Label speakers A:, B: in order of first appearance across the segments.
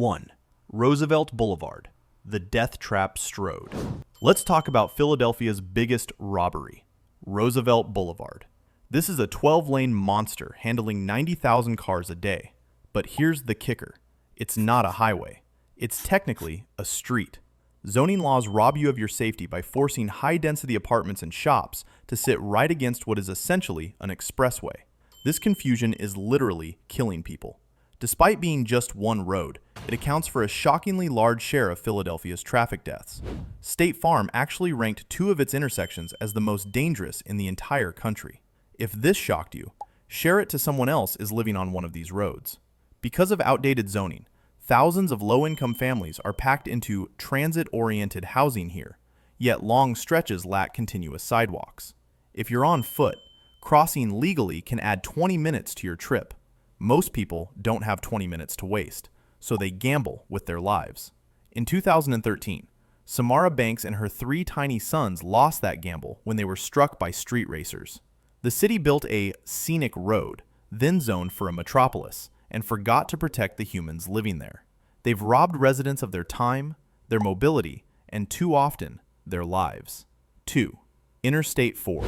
A: 1. Roosevelt Boulevard, the death trap Stroad. Let's talk about Philadelphia's biggest robbery, Roosevelt Boulevard. This is a 12-lane monster handling 90,000 cars a day. But here's the kicker. It's not a highway. It's technically a street. Zoning laws rob you of your safety by forcing high-density apartments and shops to sit right against what is essentially an expressway. This confusion is literally killing people. Despite being just one road, it accounts for a shockingly large share of Philadelphia's traffic deaths. State Farm actually ranked 2 of its intersections as the most dangerous in the entire country. If this shocked you, share it to someone else is living on one of these roads. Because of outdated zoning, thousands of low-income families are packed into transit-oriented housing here, yet long stretches lack continuous sidewalks. If you're on foot, crossing legally can add 20 minutes to your trip. Most people don't have 20 minutes to waste, so they gamble with their lives. In 2013, Samara Banks and her 3 tiny sons lost that gamble when they were struck by street racers. The city built a scenic road, then zoned for a metropolis, and forgot to protect the humans living there. They've robbed residents of their time, their mobility, and too often, their lives. 2. Interstate 4,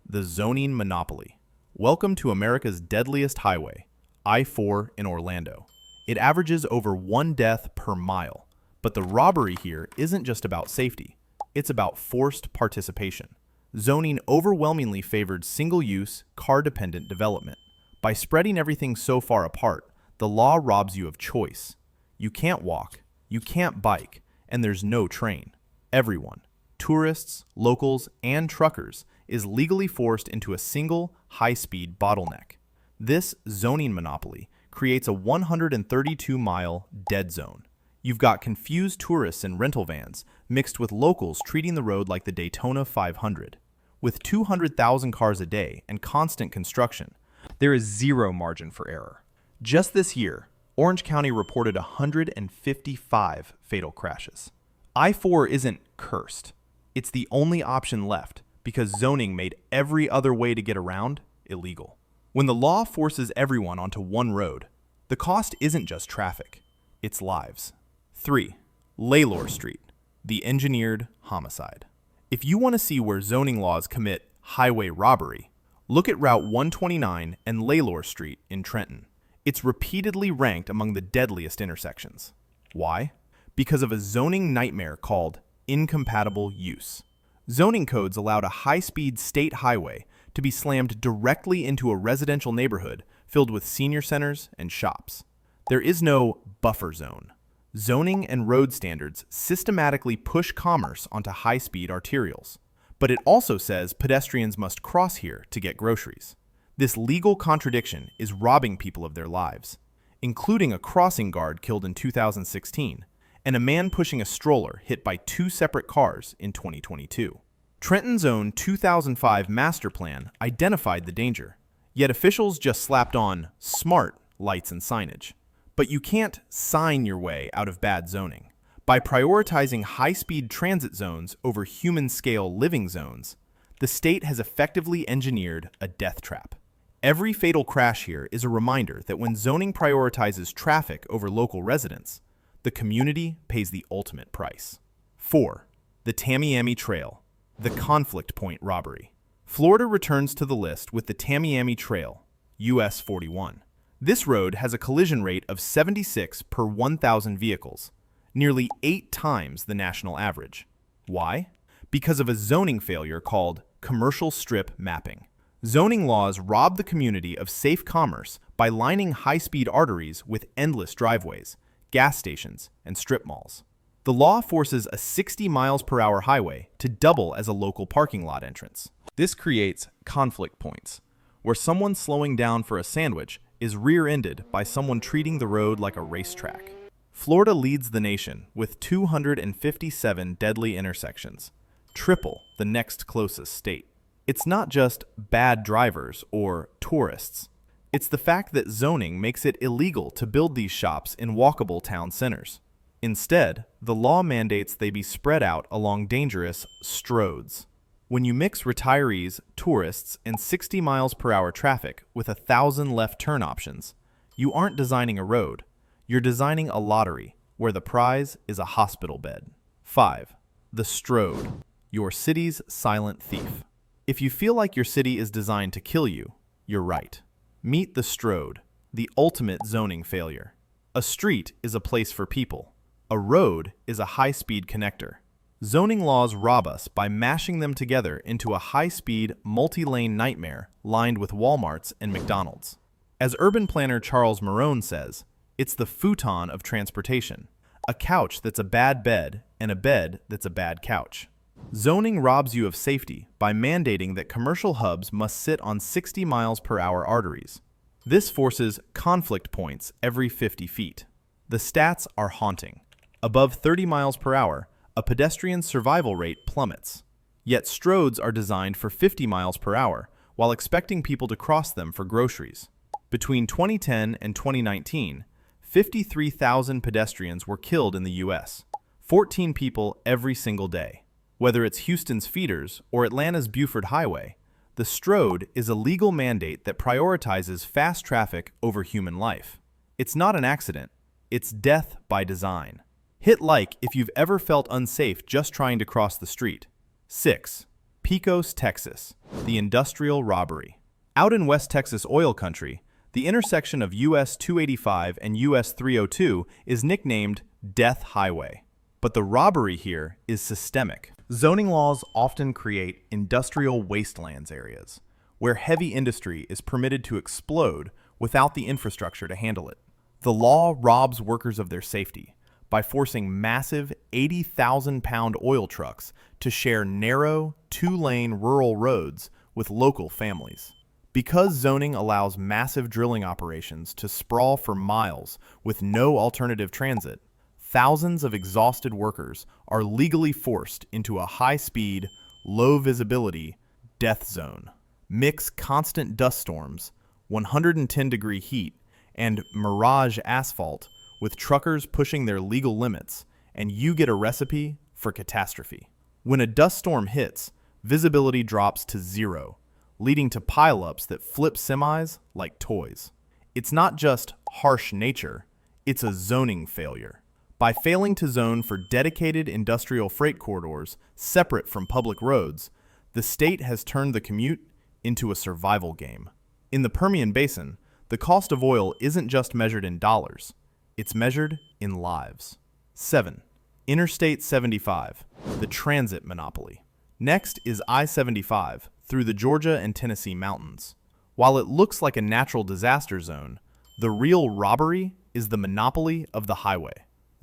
A: the zoning monopoly. Welcome to America's deadliest highway, I-4 in Orlando. It averages over 1 death per mile, but the robbery here isn't just about safety. It's about forced participation. Zoning overwhelmingly favored single-use, car-dependent development. By spreading everything so far apart, the law robs you of choice. You can't walk, you can't bike, and there's no train. Everyone, tourists, locals, and truckers, is legally forced into a single, high-speed bottleneck. This zoning monopoly creates a 132-mile dead zone. You've got confused tourists in rental vans mixed with locals treating the road like the Daytona 500. With 200,000 cars a day and constant construction, there is zero margin for error. Just this year, Orange County reported 155 fatal crashes. I-4 isn't cursed. It's the only option left because zoning made every other way to get around illegal. When the law forces everyone onto one road, the cost isn't just traffic, it's lives. 3. LALOR Street, the engineered homicide. If you want to see where zoning laws commit highway robbery, look at Route 129 and LALOR Street in Trenton. It's repeatedly ranked among the deadliest intersections. Why? Because of a zoning nightmare called incompatible use. Zoning codes allowed a high-speed state highway to be slammed directly into a residential neighborhood filled with senior centers and shops. There is no buffer zone. Zoning and road standards systematically push commerce onto high-speed arterials. But it also says pedestrians must cross here to get groceries. This legal contradiction is robbing people of their lives, including a crossing guard killed in 2016 and a man pushing a stroller hit by 2 separate cars in 2022. Trenton's own 2005 master plan identified the danger, yet officials just slapped on smart lights and signage. But you can't sign your way out of bad zoning. By prioritizing high-speed transit zones over human-scale living zones, the state has effectively engineered a death trap. Every fatal crash here is a reminder that when zoning prioritizes traffic over local residents, the community pays the ultimate price. 4. The TAMIAMI Trail, the conflict point robbery. Florida returns to the list with the TAMIAMI Trail, US 41. This road has a collision rate of 76 per 1,000 vehicles, nearly 8 times the national average. Why? Because of a zoning failure called commercial strip mapping. Zoning laws rob the community of safe commerce by lining high-speed arteries with endless driveways, gas stations, and strip malls. The law forces a 60 miles per hour highway to double as a local parking lot entrance. This creates conflict points, where someone slowing down for a sandwich is rear-ended by someone treating the road like a racetrack. Florida leads the nation with 257 deadly intersections, triple the next closest state. It's not just bad drivers or tourists. It's the fact that zoning makes it illegal to build these shops in walkable town centers. Instead, the law mandates they be spread out along dangerous stroads. When you mix retirees, tourists, and 60 miles per hour traffic with 1,000 left turn options, you aren't designing a road. You're designing a lottery, where the prize is a hospital bed. 5. The Stroad, your city's silent thief. If you feel like your city is designed to kill you, you're right. Meet the Stroad, the ultimate zoning failure. A street is a place for people. A road is a high-speed connector. Zoning laws rob us by mashing them together into a high-speed, multi-lane nightmare lined with Walmarts and McDonald's. As urban planner Charles Marone says, it's the futon of transportation, a couch that's a bad bed and a bed that's a bad couch. Zoning robs you of safety by mandating that commercial hubs must sit on 60 miles per hour arteries. This forces conflict points every 50 feet. The stats are haunting. Above 30 miles per hour, a pedestrian's survival rate plummets. Yet stroads are designed for 50 miles per hour while expecting people to cross them for groceries. Between 2010 and 2019, 53,000 pedestrians were killed in the U.S., 14 people every single day. Whether it's Houston's Feeders or Atlanta's Buford Highway, the Stroad is a legal mandate that prioritizes fast traffic over human life. It's not an accident, it's death by design. Hit like if you've ever felt unsafe just trying to cross the street. 6. PECOS, Texas, the industrial robbery. Out in West Texas oil country, the intersection of US 285 and US 302 is nicknamed Death Highway. But the robbery here is systemic. Zoning laws often create industrial wastelands areas, where heavy industry is permitted to explode without the infrastructure to handle it. The law robs workers of their safety by forcing massive 80,000-pound oil trucks to share narrow, two-lane rural roads with local families. Because zoning allows massive drilling operations to sprawl for miles with no alternative transit, thousands of exhausted workers are legally forced into a high-speed, low-visibility death zone. Mix constant dust storms, 110-degree heat, and mirage asphalt with truckers pushing their legal limits, and you get a recipe for catastrophe. When a dust storm hits, visibility drops to zero, leading to pileups that flip semis like toys. It's not just harsh nature, it's a zoning failure. By failing to zone for dedicated industrial freight corridors separate from public roads, the state has turned the commute into a survival game. In the Permian Basin, the cost of oil isn't just measured in dollars, it's measured in lives. 7. Interstate 75, the transit monopoly. Next is I-75 through the Georgia and Tennessee mountains. While it looks like a natural disaster zone, the real robbery is the monopoly of the highway.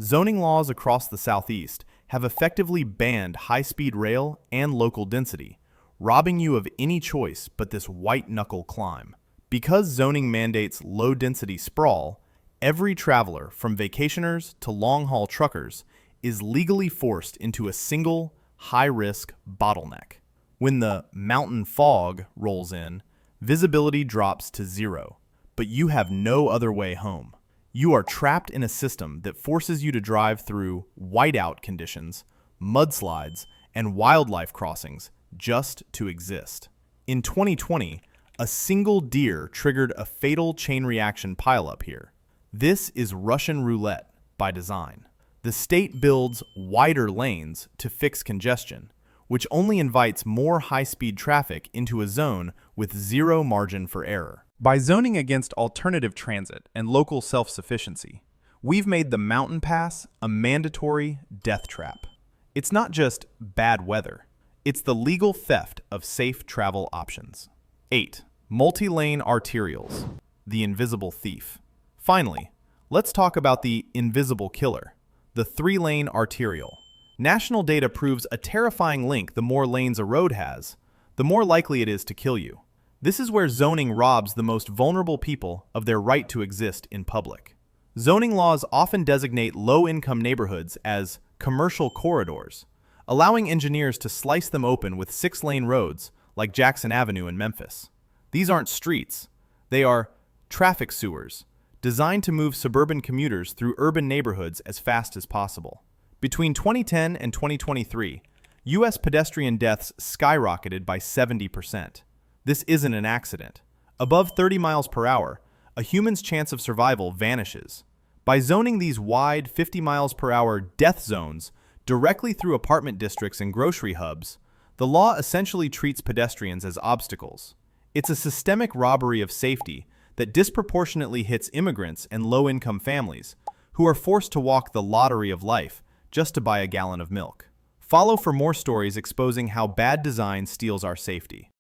A: Zoning laws across the Southeast have effectively banned high-speed rail and local density, robbing you of any choice but this white-knuckle climb. Because zoning mandates low-density sprawl, every traveler, from vacationers to long-haul truckers, is legally forced into a single, high-risk bottleneck. When the mountain fog rolls in, visibility drops to zero, but you have no other way home. You are trapped in a system that forces you to drive through whiteout conditions, mudslides, and wildlife crossings just to exist. In 2020, a single deer triggered a fatal chain reaction pileup here. This is Russian roulette by design. The state builds wider lanes to fix congestion, which only invites more high-speed traffic into a zone with zero margin for error. By zoning against alternative transit and local self-sufficiency, we've made the mountain pass a mandatory death trap. It's not just bad weather, it's the legal theft of safe travel options. 8. Multi-lane arterials, the invisible thief. Finally, let's talk about the invisible killer, the 3-lane arterial. National data proves a terrifying link: the more lanes a road has, the more likely it is to kill you. This is where zoning robs the most vulnerable people of their right to exist in public. Zoning laws often designate low-income neighborhoods as commercial corridors, allowing engineers to slice them open with 6-lane roads like Jackson Avenue in Memphis. These aren't streets, they are traffic sewers, designed to move suburban commuters through urban neighborhoods as fast as possible. Between 2010 and 2023, U.S. pedestrian deaths skyrocketed by 70%. This isn't an accident. Above 30 miles per hour, a human's chance of survival vanishes. By zoning these wide 50 miles per hour death zones directly through apartment districts and grocery hubs, the law essentially treats pedestrians as obstacles. It's a systemic robbery of safety that disproportionately hits immigrants and low-income families who are forced to walk the lottery of life just to buy a gallon of milk. Follow for more stories exposing how bad design steals our safety.